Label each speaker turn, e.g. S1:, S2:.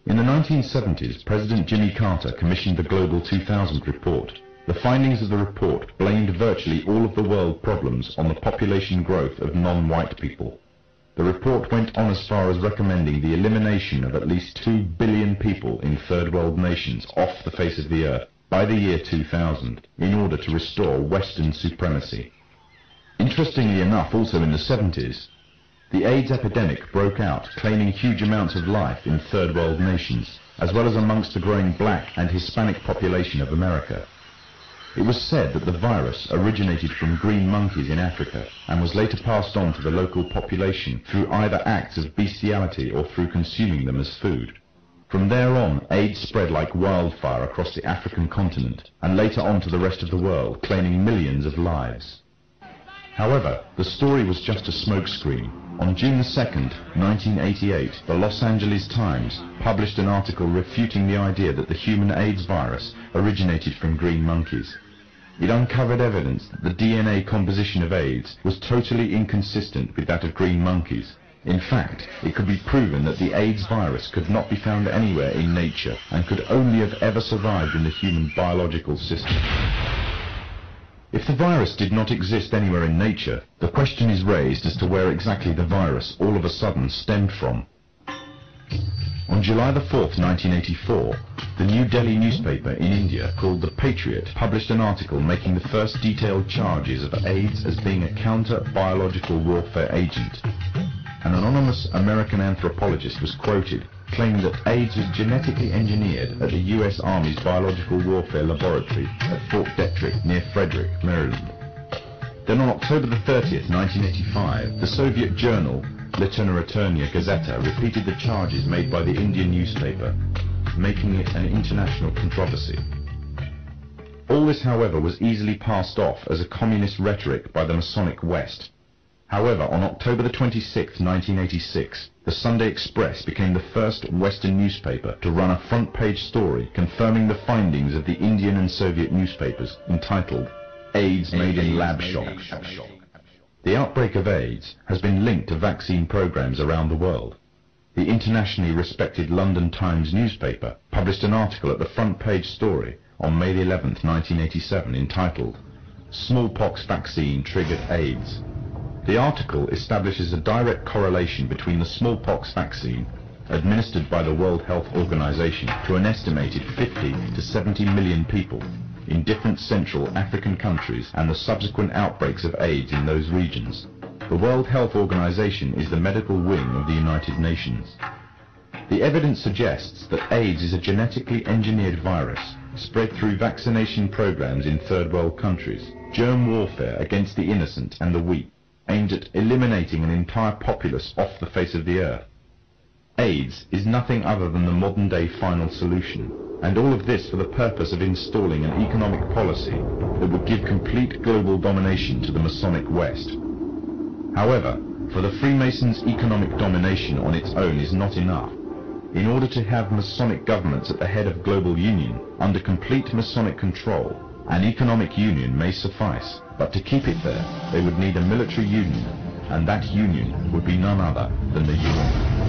S1: In the 1970s, President Jimmy Carter commissioned the Global 2000 report. The findings of the report blamed virtually all of the world problems on the population growth of non-white people. The report went on as far as recommending the elimination of at least 2 billion people in third world nations off the face of the earth by the year 2000 in order to restore Western supremacy. Interestingly enough, also in the 70s, the AIDS epidemic broke out, claiming huge amounts of life in third world nations, as well as amongst the growing black and Hispanic population of America. It was said that the virus originated from green monkeys in Africa and was later passed on to the local population through either acts of bestiality or through consuming them as food. From there on, AIDS spread like wildfire across the African continent and later on to the rest of the world, claiming millions of lives. However, the story was just a smokescreen. On June 2, 1988, the Los Angeles Times published an article refuting the idea that the human AIDS virus originated from green monkeys. It uncovered evidence that the DNA composition of AIDS was totally inconsistent with that of green monkeys. In fact, it could be proven that the AIDS virus could not be found anywhere in nature and could only have ever survived in the human biological system. If the virus did not exist anywhere in nature, the question is raised as to where exactly the virus all of a sudden stemmed from. On July 4, 1984, the New Delhi newspaper in India called The Patriot published an article making the first detailed charges of AIDS as being a counter-biological warfare agent. An anonymous American anthropologist was quoted, claiming that AIDS was genetically engineered at the U.S. Army's Biological Warfare Laboratory at Fort Detrick near Frederick, Maryland. Then on October 30, 1985, the Soviet journal Literaturная Gazeta repeated the charges made by the Indian newspaper, making it an international controversy. All this, however, was easily passed off as a communist rhetoric by the Masonic West. However, on October 26, 1986, the Sunday Express became the first Western newspaper to run a front-page story confirming the findings of the Indian and Soviet newspapers entitled AIDS Made in Lab Shop. The outbreak of AIDS has been linked to vaccine programs around the world. The internationally respected London Times newspaper published an article at the front-page story on May 11, 1987 entitled Smallpox Vaccine Triggered AIDS. The article establishes a direct correlation between the smallpox vaccine administered by the World Health Organization to an estimated 50 to 70 million people in different Central African countries and the subsequent outbreaks of AIDS in those regions. The World Health Organization is the medical wing of the United Nations. The evidence suggests that AIDS is a genetically engineered virus spread through vaccination programs in third world countries, germ warfare against the innocent and the weak, aimed at eliminating an entire populace off the face of the earth. AIDS is nothing other than the modern-day final solution, and all of this for the purpose of installing an economic policy that would give complete global domination to the Masonic West. However, for the Freemasons' economic domination on its own is not enough. In order to have Masonic governments at the head of global union, under complete Masonic control, an economic union may suffice, but to keep it there, they would need a military union, and that union would be none other than the UN.